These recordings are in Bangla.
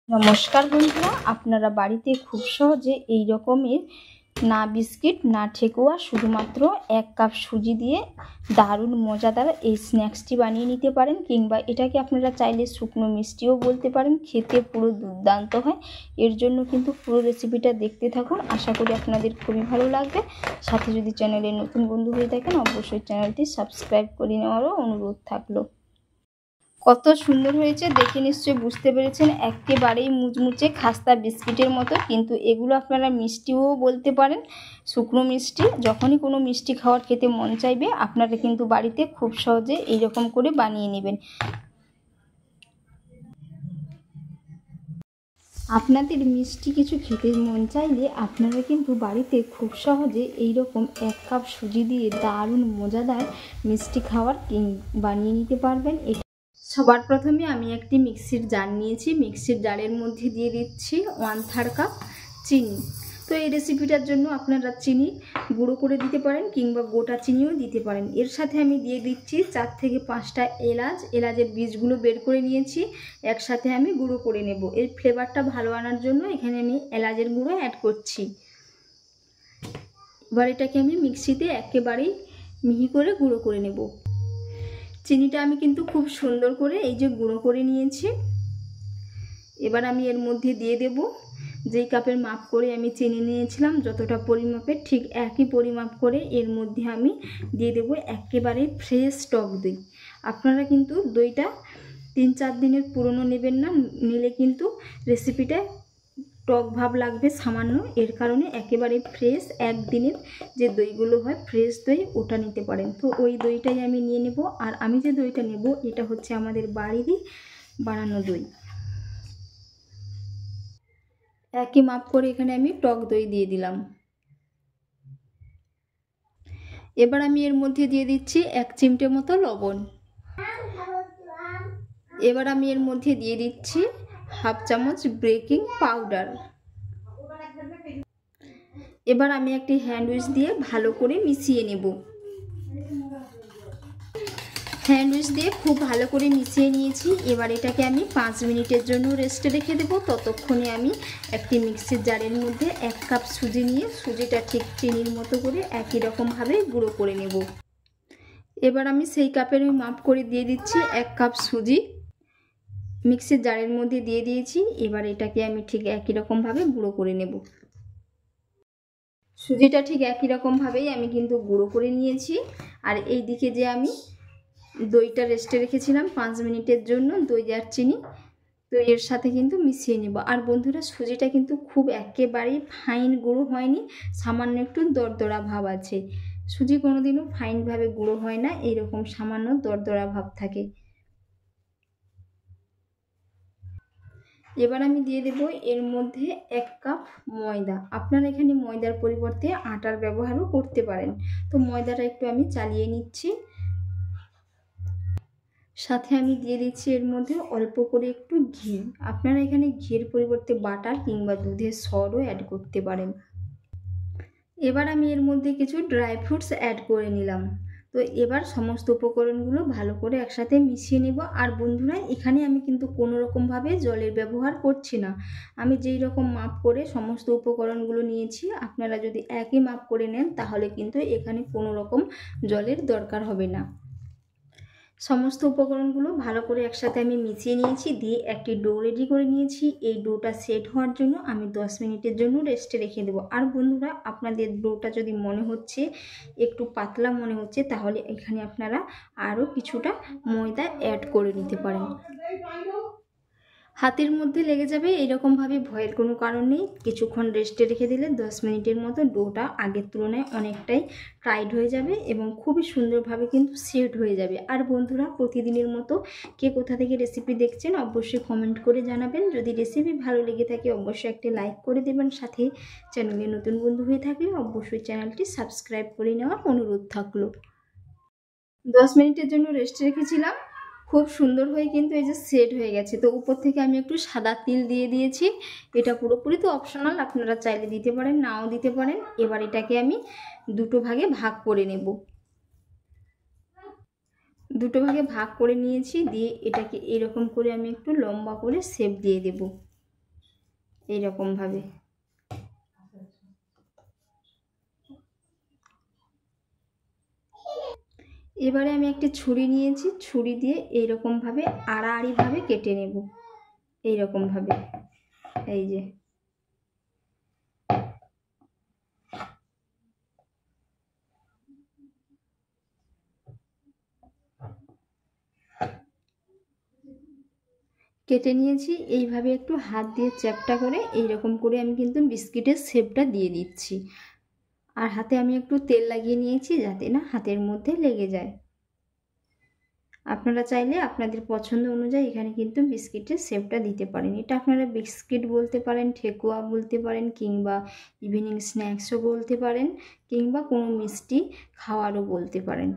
নমস্কার বন্ধুরা, আপনারা বাড়িতে খুব সহজে এই রকমের না বিস্কিট না ঠেকুয়া শুধুমাত্র 1 কাপ সুজি দিয়ে দারুণ মজাদার এই স্ন্যাক্সটি বানিয়ে নিতে পারেন, কিংবা এটাকে আপনারা চাইলে শুকনো মিষ্টিও বলতে পারেন। খেতে পুরো দুর্দান্ত হয়। এর জন্য কিন্তু পুরো রেসিপিটা দেখতে থাকুন, আশা করি আপনাদের খুবই ভালো লাগবে। সাথে যদি চ্যানেলে নতুন বন্ধু হয়ে থাকেন অবশ্যই চ্যানেলটি সাবস্ক্রাইব করে নেওয়ারও অনুরোধ থাকলো। কত সুন্দর হয়েছে দেখে নিশ্চয়ই বুঝতে পেরেছেন, একেবারেই মুচমুচে খাস্তা বিস্কিটের মতো। কিন্তু এগুলো আপনারা মিষ্টিও বলতে পারেন, শুকনো মিষ্টি। যখনই কোনো মিষ্টি খাওয়ার খেতে মন চাইবে আপনারা কিন্তু বাড়িতে খুব সহজে এইরকম করে বানিয়ে নেবেন। আপনাদের মিষ্টি কিছু খেতে মন চাইলে আপনারা কিন্তু বাড়িতে খুব সহজে এই রকম 1 কাপ সুজি দিয়ে দারুণ মজাদার মিষ্টি খাবার বানিয়ে নিতে পারবেন। সবার প্রথমে আমি একটি মিক্সির জার নিয়েছি। মিক্সির জারের মধ্যে দিয়ে দিচ্ছি 1/3 কাপ চিনি। তো এই রেসিপিটার জন্য আপনারা চিনি গুঁড়ো করে দিতে পারেন কিংবা গোটা চিনিও দিতে পারেন। এর সাথে আমি দিয়ে দিচ্ছি 4 থেকে 5টা এলাচ। এলাচের বীজগুলো বের করে নিয়েছি, একসাথে আমি গুঁড়ো করে নেব। এর ফ্লেভারটা ভালো আনার জন্য এখানে আমি এলাচের গুঁড়ো অ্যাড করছি। এবার এটাকে আমি মিক্সিতে একেবারেই মিহি করে গুঁড়ো করে নেব। চিনিটা আমি কিন্তু খুব সুন্দর করে এই যে গুঁড়ো করে নিয়েছি। এবার আমি এর মধ্যে দিয়ে দেব যেই কাপের মাপ করে আমি চিনি নিয়েছিলাম, যতটা পরিমাপের ঠিক একই পরিমাপ করে এর মধ্যে আমি দিয়ে দেব একেবারে ফ্রেশ টক দই। আপনারা কিন্তু দইটা 3-4 দিনের পুরনো নেবেন না, নিলে কিন্তু রেসিপিটা টক ভাব লাগবে সামান্য। এর কারণে একেবারে ফ্রেশ একদিনের যে দইগুলো হয় ফ্রেশ দই, ওটা নিতে পারেন। তো ওই দইটাই আমি নিয়ে নেব। আর আমি যে দইটা নেব এটা হচ্ছে আমাদের বাড়িরই বানানো দই। একই মাপ করে এখানে আমি টক দই দিয়ে দিলাম। এবার আমি এর মধ্যে দিয়ে দিচ্ছি 1 চিমটে মতো লবণ। এবার আমি এর মধ্যে দিয়ে দিচ্ছি 1/2 চামচ বেকিং পাউডার। এবার আমি একটি হ্যান্ড উইস্ক দিয়ে ভালো করে মিশিয়ে নেব। হ্যান্ড উইস্ক দিয়ে খুব ভালো করে মিশিয়ে নিয়েছি। এবার এটাকে আমি 5 মিনিটের জন্য রেস্টে রেখে দেব। ততক্ষণে আমি একটি মিক্সির জারের মধ্যে 1 কাপ সুজি নিয়ে সুজিটা ঠিক চিনির মতো করে একই রকমভাবে গুঁড়ো করে নেব। এবার আমি সেই কাপের মাপ করে দিয়ে দিচ্ছি 1 কাপ সুজি মিক্সির জারের মধ্যে দিয়ে দিয়েছি। এবার এটাকে আমি ঠিক একই রকমভাবে গুঁড়ো করে নেব। সুজিটা ঠিক একই রকমভাবেই আমি কিন্তু গুঁড়ো করে নিয়েছি। আর এই দিকে যে আমি দইটা রেস্টে রেখেছিলাম 5 মিনিটের জন্য, দই আর চিনি, তো এর সাথে কিন্তু মিশিয়ে নেব। আর বন্ধুরা, সুজিটা কিন্তু খুব একেবারেই ফাইন গুঁড়ো হয়নি, সামান্য একটু দরদরা ভাব আছে। সুজি কোনোদিনও ফাইনভাবে গুঁড়ো হয় না, এইরকম সামান্য দরদরা ভাব থাকে। এবার আমি দিয়ে দেব এর মধ্যে 1 কাপ ময়দা। আপনারা এখানে ময়দার পরিবর্তে আটার ব্যবহারও করতে পারেন। তো ময়দাটা একটু আমি চালিয়ে নিচ্ছি। সাথে আমি দিয়ে দিচ্ছি এর মধ্যে অল্প করে একটু ঘি। আপনারা এখানে ঘির পরিবর্তে বাটার কিংবা দুধের সরও অ্যাড করতে পারেন। এবার আমি এর মধ্যে কিছু ড্রাই ফ্রুটস অ্যাড করে নিলাম। তো এবার সমস্ত উপকরণগুলো ভালো করে একসাথে মিশিয়ে নেব। আর বন্ধুরা, এখানে আমি কিন্তু কোনো রকমভাবে জলের ব্যবহার করছি না। আমি যেই রকম মাপ করে সমস্ত উপকরণগুলো নিয়েছি, আপনারা যদি একই মাপ করে নেন তাহলে কিন্তু এখানে কোনো রকম জলের দরকার হবে না। সমস্ত উপকরণগুলো ভালো করে একসাথে আমি মিশিয়ে নিয়েছি, দিয়ে একটি ডো রেডি করে নিয়েছি। এই ডোটা সেট হওয়ার জন্য আমি 10 মিনিটের জন্য রেস্টে রেখে দেবো। আর বন্ধুরা, আপনাদের ডোটা যদি মনে হচ্ছে একটু পাতলা মনে হচ্ছে, তাহলে এখানে আপনারা আরও কিছুটা ময়দা অ্যাড করে নিতে পারেন। হাতের মধ্যে লেগে যাবে এইরকমভাবে ভয়ের কোনো কারণ নেই। কিছুক্ষণ রেস্টে রেখে দিলে 10 মিনিটের মতো ডোটা আগের তুলনায় অনেকটাই টাইট হয়ে যাবে এবং খুবই সুন্দরভাবে কিন্তু সেট হয়ে যাবে। আর বন্ধুরা, প্রতিদিনের মতো কে কোথা থেকে রেসিপি দেখছেন অবশ্যই কমেন্ট করে জানাবেন। যদি রেসিপি ভালো লেগে থাকে অবশ্যই একটি লাইক করে দেবেন। সাথে চ্যানেলে নতুন বন্ধু হয়ে থাকলে অবশ্যই চ্যানেলটি সাবস্ক্রাইব করে নেওয়ার অনুরোধ থাকলো। 10 মিনিটের জন্য রেস্টে রেখেছিলাম, খুব সুন্দর হয়ে কিন্তু এই যে সেট হয়ে গেছে। তো উপর থেকে আমি একটু সাদা তিল দিয়ে দিয়েছি। এটা পুরোপুরি তো অপশনাল, আপনারা চাইলে দিতে পারেন নাও দিতে পারেন। এবার এটাকে আমি দুটো ভাগে ভাগ করে নেব। দুটো ভাগে ভাগ করে নিয়েছি, দিয়ে এটাকে এরকম করে আমি একটু লম্বা করে শেপ দিয়ে দেব। এইরকমভাবে। এবারে আমি একটা ছুরি নিয়েছি, ছুরি দিয়ে এইরকমভাবে আড়াআড়িভাবে কেটে নেব, এইরকমভাবে। এই যে কেটে নিয়েছি। এইভাবে একটু হাত দিয়ে চ্যাপ্টা করে এইরকম করে আমি কিন্তু বিস্কিটের শেপটা দিয়ে দিচ্ছি। আর হাতে আমি একটু তেল লাগিয়ে নিয়েছি যাতে না হাতের মধ্যে লেগে যায়। আপনারা চাইলে আপনাদের পছন্দ অনুযায়ী এখানে কিন্তু বিস্কিটের শেপটা দিতে পারেন। এটা আপনারা বিস্কিট বলতে পারেন, ঠেকুয়া বলতে পারেন, কিংবা ইভিনিং স্ন্যাক্সও বলতে পারেন, কিংবা কোনো মিষ্টি খাওয়ারও বলতে পারেন।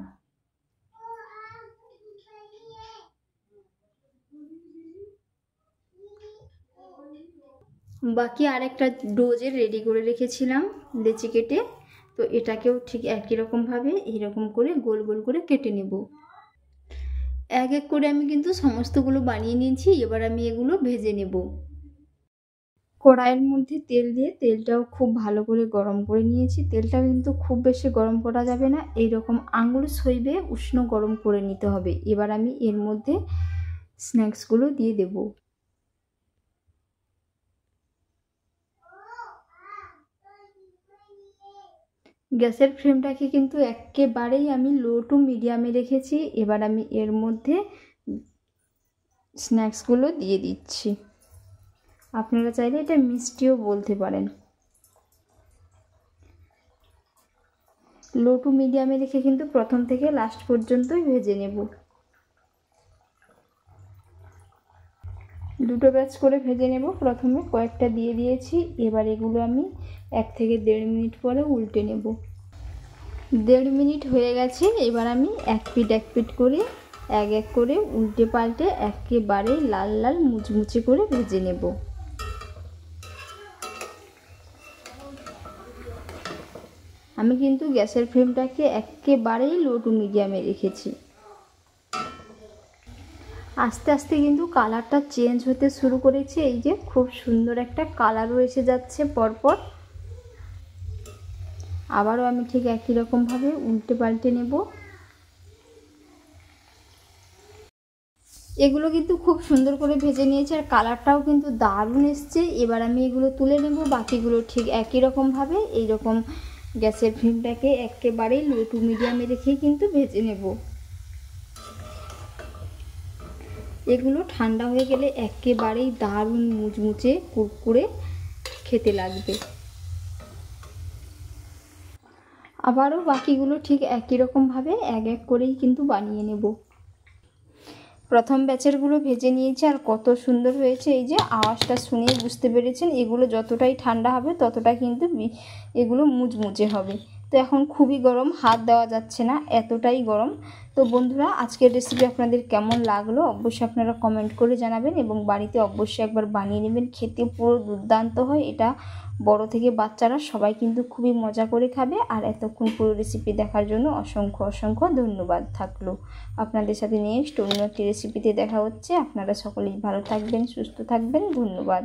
বাকি আরেকটা ডোজের রেডি করে রেখেছিলাম লেচি কেটে, তো এটাকেও ঠিক একই রকমভাবে এইরকম করে গোল গোল করে কেটে নেব। এক এক করে আমি কিন্তু সমস্তগুলো বানিয়ে নিয়েছি। এবার আমি এগুলো ভেজে নেব। কড়াইয়ের মধ্যে তেল দিয়ে তেলটাও খুব ভালো করে গরম করে নিয়েছি। তেলটা কিন্তু খুব বেশি গরম করা যাবে না, এইরকম আঙুল সইবে উষ্ণ গরম করে নিতে হবে। এবার আমি এর মধ্যে স্ন্যাক্সগুলো দিয়ে দেব। গ্যাসের ফ্লেমটাকে কিন্তু একেবারেই আমি লো টু মিডিয়ামে রেখেছি। এবার আমি এর মধ্যে স্ন্যাক্সগুলো দিয়ে দিচ্ছি। আপনারা চাইলে এটা মিষ্টিও বলতে পারেন। লো টু মিডিয়ামে রেখে কিন্তু প্রথম থেকে লাস্ট পর্যন্তই ভেজে নেব। দুটো ব্যাচ করে ভেজে নেব। প্রথমে কয়েকটা দিয়ে দিয়েছি, এবার এগুলো আমি 1 থেকে 1.5 মিনিট পরে উল্টে নেব। 1.5 মিনিট হয়ে গেছে। এবার আমি এক পিঠ করে এক এক করে উল্টে পাল্টে একেবারে লাল লাল মুচমুচে করে ভেজে নেব। আমি কিন্তু গ্যাসের ফ্লেমটাকে একেবারেই লো টু মিডিয়ামে রেখেছি। আস্তে আস্তে কিন্তু কালারটা চেঞ্জ হতে শুরু করেছে। এই যে খুব সুন্দর একটা কালারও এসে যাচ্ছে পরপর। আবারও আমি ঠিক একই রকমভাবে উল্টে পাল্টে নেব। এগুলো কিন্তু খুব সুন্দর করে ভেজে নিয়েছি আর কালারটাও কিন্তু দারুণ এসছে। এবার আমি এগুলো তুলে নেব। বাকিগুলো ঠিক একই রকমভাবে এইরকম গ্যাসের ফ্লেমটাকে একেবারেই লো টু মিডিয়ামে রেখেই কিন্তু ভেজে নেব। এগুলো ঠান্ডা হয়ে গেলে একেবারেই দারুণ মুচমুচে কুরকুরে খেতে লাগবে। আবারও বাকিগুলো ঠিক একই রকমভাবে এক এক করেই কিন্তু বানিয়ে নেব। প্রথম ব্যাচেরগুলো ভেজে নিয়েছি আর কত সুন্দর হয়েছে। এই যে আওয়াজটা শুনেই বুঝতে পেরেছেন, এগুলো যতটাই ঠান্ডা হবে ততটাই কিন্তু এগুলো মুচমুচে হবে। তো এখন খুবই গরম, হাত দেওয়া যাচ্ছে না, এতটাই গরম। তো বন্ধুরা, আজকের রেসিপি আপনাদের কেমন লাগলো অবশ্যই আপনারা কমেন্ট করে জানাবেন এবং বাড়িতে অবশ্যই একবার বানিয়ে নেবেন। খেতে পুরো দুর্দান্ত হয় এটা। বড় থেকে বাচ্চারা সবাই কিন্তু খুবই মজা করে খাবে। আর এতক্ষণ পুরো রেসিপি দেখার জন্য অসংখ্য অসংখ্য ধন্যবাদ থাকলো। আপনাদের সাথে নেক্সট অন্য একটি রেসিপিতে দেখা হচ্ছে। আপনারা সকলেই ভালো থাকবেন, সুস্থ থাকবেন। ধন্যবাদ।